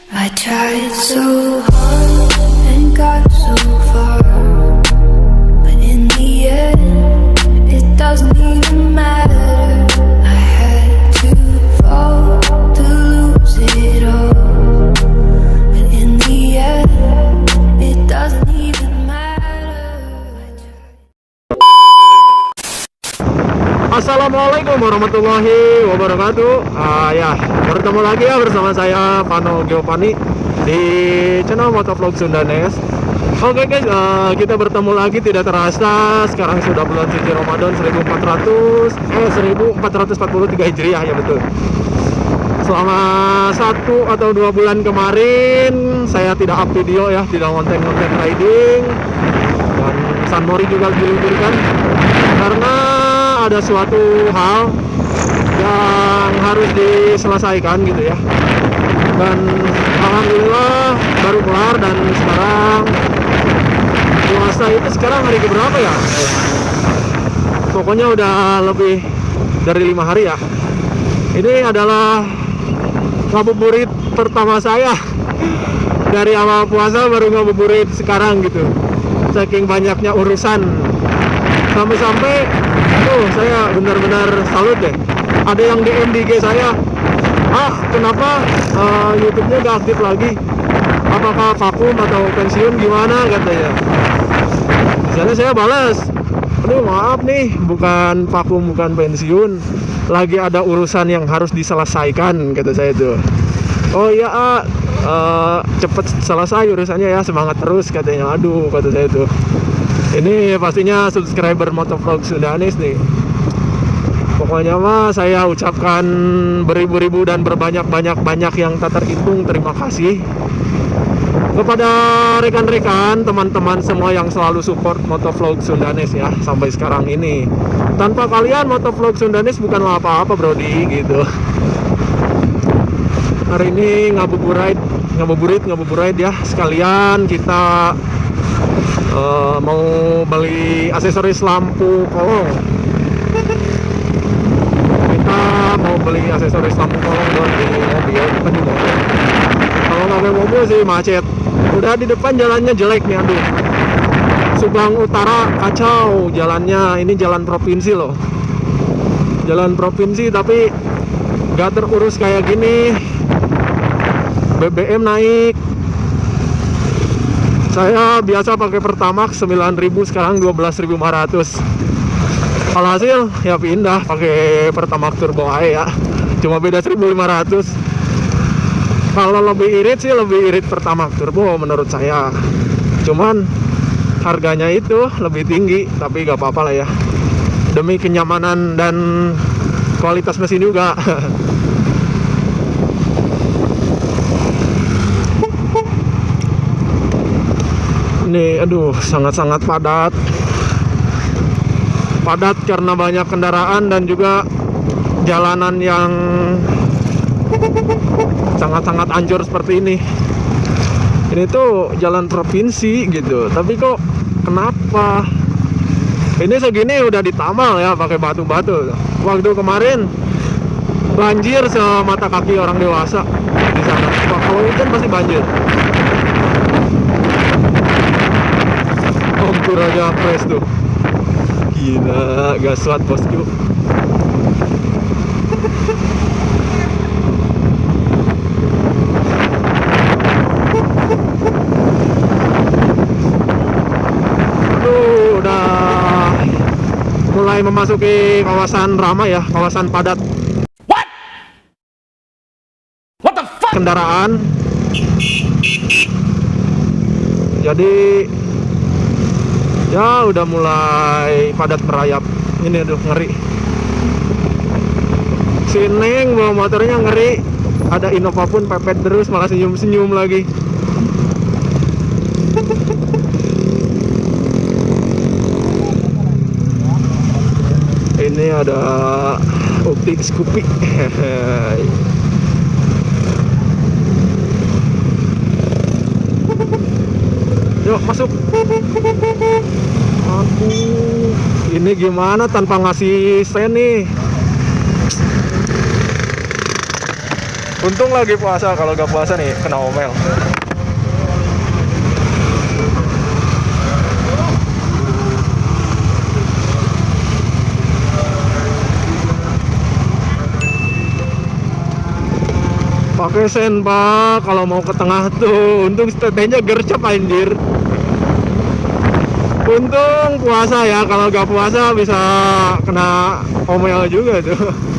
I tried so hard and got so far, but in the end, it doesn't even matter. I had to fall to lose it all, but in the end, it doesn't even matter. Assalamualaikum warahmatullahi wabarakatuh. Ya, bertemu lagi ya bersama saya Vano Giovanni di channel Motovlog Sundanes. Oke guys, kita bertemu lagi tidak terasa. Sekarang sudah bulan suci Ramadan 1443 Hijriah ya, betul. Selama 1 atau 2 bulan kemarin saya tidak up video ya, tidak konten-konten riding, dan San Mori juga diliburkan karena ada suatu hal yang harus diselesaikan gitu ya. Dan alhamdulillah baru kelar, dan sekarang puasa itu sekarang hari keberapa ya? Pokoknya udah lebih dari 5 hari ya. Ini adalah ngabuburit pertama saya. Dari awal puasa baru ngabuburit sekarang gitu. Saking banyaknya urusan. Sampai-sampai saya benar-benar salut deh. Ada yang DM di IG saya, kenapa YouTube-nya gak aktif lagi? Apakah vakum atau pensiun gimana katanya? Di sana saya balas, aduh maaf nih, bukan vakum, bukan pensiun, lagi ada urusan yang harus diselesaikan, kata saya tuh. Oh iya, cepet selesai urusannya ya, semangat terus katanya. Aduh, kata saya tuh, ini pastinya subscriber Motovlog Sundanes nih. Pokoknya mah saya ucapkan beribu-ribu dan berbanyak-banyak yang tak terhitung terima kasih kepada rekan-rekan, teman-teman semua yang selalu support Motovlog Sundanes ya sampai sekarang ini. Tanpa kalian Motovlog Sundanes bukanlah apa-apa, brodi, gitu. Hari ini ngabuburit ya, sekalian kita mau beli aksesoris lampu kolong. Mau beli aksesoris lampu kolong buat di mobil, bukan di mobil. Kalau nggak pakai mobil sih macet. Udah di depan jalannya jelek nih, aduh. Subang Utara kacau jalannya. Ini jalan provinsi loh. Jalan provinsi tapi nggak terurus kayak gini. BBM naik. Saya biasa pakai Pertamax 9.000, sekarang 12.500. Alhasil ya pindah pakai Pertamax Turbo aja ya. Cuma beda 1.500. Kalau lebih irit sih lebih irit Pertamax Turbo menurut saya. Cuman harganya itu lebih tinggi, tapi gak apa-apa lah ya. Demi kenyamanan dan kualitas mesin juga. Ini aduh sangat-sangat padat karena banyak kendaraan dan juga jalanan yang sangat-sangat hancur seperti ini. Ini tuh jalan provinsi gitu, tapi kok kenapa ini segini udah ditamal ya pakai batu-batu. Waktu kemarin banjir semata kaki orang dewasa di sana. Kalau hujan pasti banjir. Om Raja Pres tuh. Gila, gaswat bosku. Aduh, udah mulai memasuki kawasan ramai ya, kawasan padat. What the fuck? Kendaraan. Jadi ya udah mulai padat merayap. Ini aduh ngeri. Si Neng bawa motornya ngeri. Ada Innova pun pepet terus, malah senyum-senyum lagi. Ini ada Ukti Scoopy. Yuk masuk. Aduh, ini gimana tanpa ngasih sen nih? Untung lagi puasa, kalau gak puasa nih kena omel. Pakai sen pak kalau mau ke tengah tuh. Untung tetenya gercep anjir. Untung puasa ya, kalau gak puasa bisa kena omel juga tuh.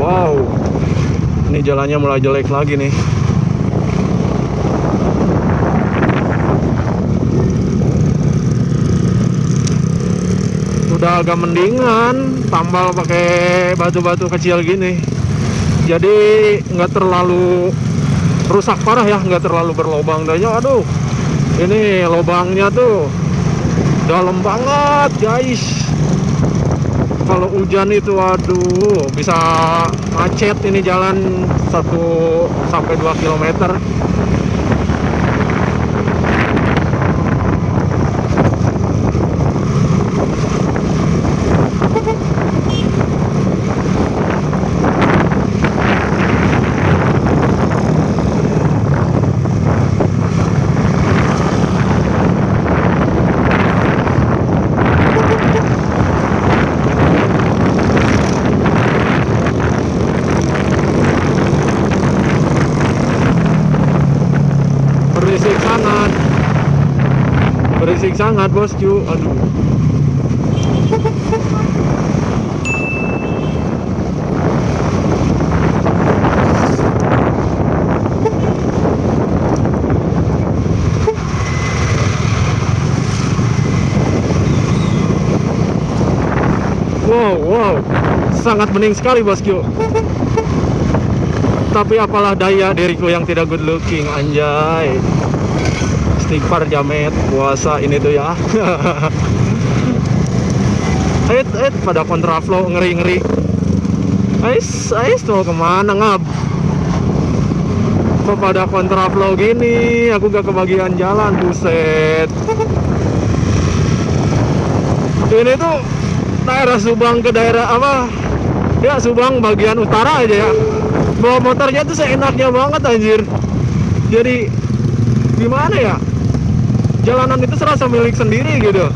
Wow, ini jalannya mulai jelek lagi nih. Udah agak mendingan, tambal pakai batu-batu kecil gini, jadi nggak terlalu rusak parah ya, nggak terlalu berlobang. Danya, aduh, ini lobangnya tuh dalam banget guys. Kalau hujan itu aduh bisa macet ini jalan 1-2 km. Berisik sangat bosku, aduh. Wow, sangat bening sekali bosku. Tapi apalah daya diriku yang tidak good looking, anjay. Istighfar jamet, puasa ini tuh ya. Pada kontraflow ngeri-ngeri. Ais mau kemana ngab? Kok pada kontraflow gini? Aku gak kebagian jalan, buset. Ini tuh daerah Subang ke daerah apa? Ya Subang bagian utara aja ya. Bawa motornya tuh seenaknya banget anjir. Jadi gimana ya? Jalanan itu serasa milik sendiri gitu.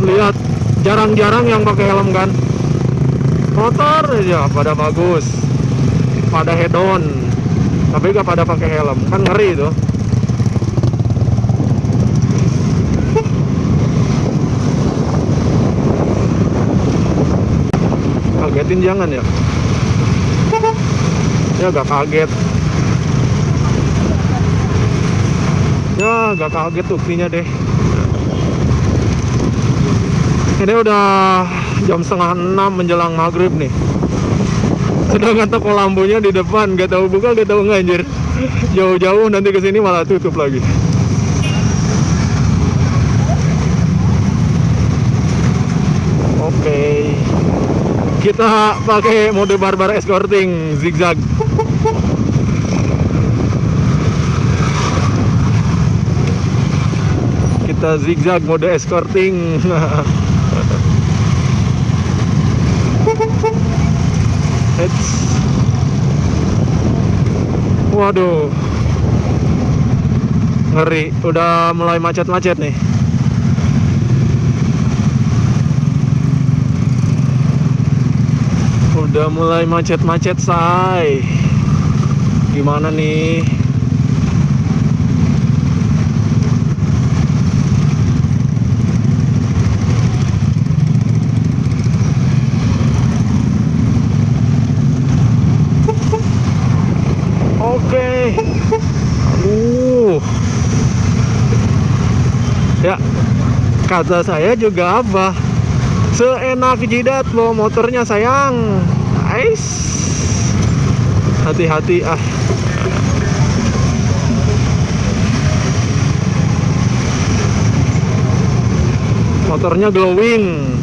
Lihat, jarang-jarang yang pakai helm kan. Motor aja pada bagus, pada head on, tapi gak pada pakai helm, kan ngeri itu. Kagetin jangan ya. Ya gak kaget. Ya gak kaget buktinya deh. Ini udah jam 5:30 menjelang maghrib nih. Sedangkan toko lampunya di depan gak tahu buka gak tahu nggak anjir. Jauh-jauh nanti kesini malah tutup lagi. Oke. Kita pakai mode barbar escorting zigzag. Kita zigzag mode escorting. Waduh, ngeri. Udah mulai macet-macet nih. Udah mulai macet-macet say. Gimana nih? Oke. Ya, kata saya juga apa? Seenak jidat bawa motornya sayang. Ais. Hati-hati ah. Motornya glowing.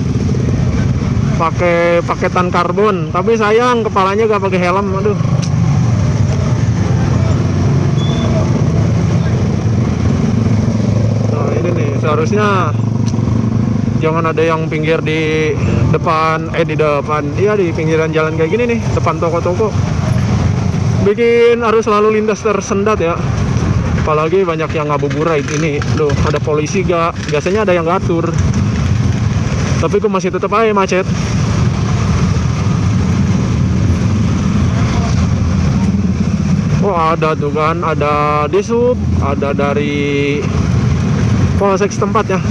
pakai paketan karbon, tapi sayang kepalanya gak pakai helm. Aduh. Nah ini nih seharusnya jangan ada yang pinggir di depan, iya di pinggiran jalan kayak gini nih, depan toko-toko. Bikin arus lalu lintas tersendat ya. Apalagi banyak yang ngabuburit ini. Loh, ada polisi gak? Biasanya ada yang ngatur. Tapi kok masih tetap aja macet. Oh ada tuh kan, ada di sub, ada dari polsek setempat ya.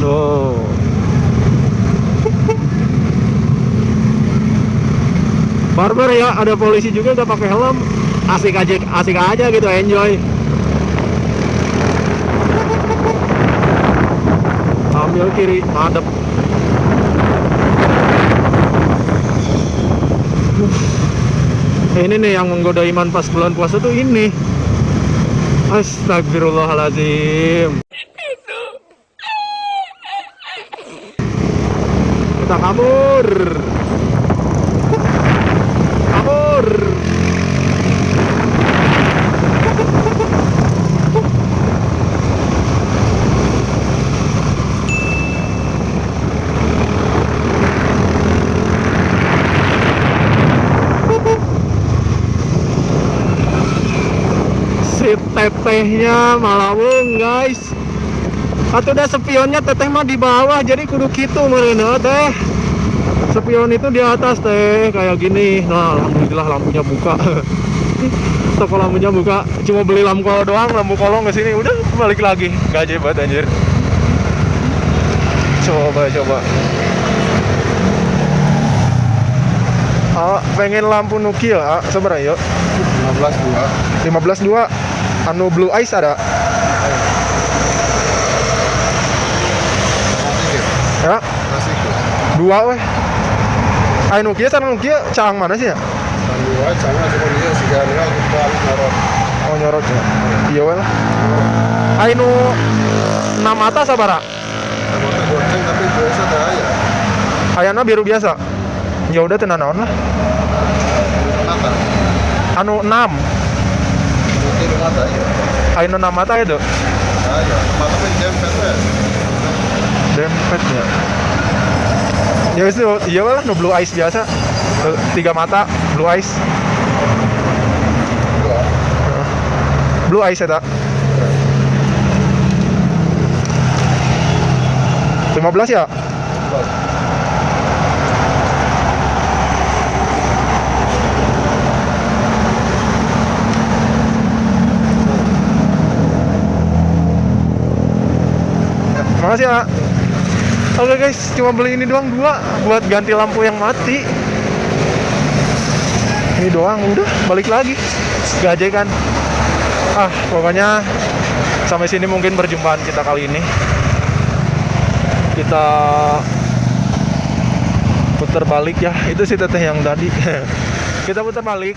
Loh. Barbar ya, ada polisi juga gak pakai helm. Asik aja gitu, enjoy. Ambil kiri, madep. Ini nih yang menggoda iman pas bulan puasa tuh ini. Astagfirullahaladzim. Kita kabur. Si tetehnya malawung guys. Atau udah spionnya teteh mah di bawah, jadi kudu gitu merena teh. Spion itu di atas teh kayak gini. Nah alhamdulillah lampunya buka. Toko lampunya buka, cuma beli lampu doang, lampu kolong ke sini udah balik lagi. Gaje banget anjir. Coba. Pengen lampu Nokia, seberapa yuk? 15.2. Anu Blue Ice ada? Ya? Dua weh. Nokia sana Nokia cang mana sih ya? Dua cang cuma dia sigara nyorot. Oh nyorot ya. Iya weh lah. Nu 6 mata sabara? Mata gonceng tapi biasa dah ya. Ayana biru biasa. Ya udah tenan naon lah. Mata. Anu 6. Mungkin mata ya. Ayo 6 mata itu. Ya, mata kan dempet ya. Dempetnya. Ya itu iya lah, no Blue Ice biasa. 3 mata Blue Ice. Blue Ice eta. 15 ya? Makasih ya. Oke guys, cuma beli ini doang 2 buat ganti lampu yang mati. Ini doang, udah balik lagi. Gaje kan. Pokoknya sampai sini mungkin perjumpaan kita kali ini. Kita putar balik ya. Itu si teteh yang tadi. Kita putar balik.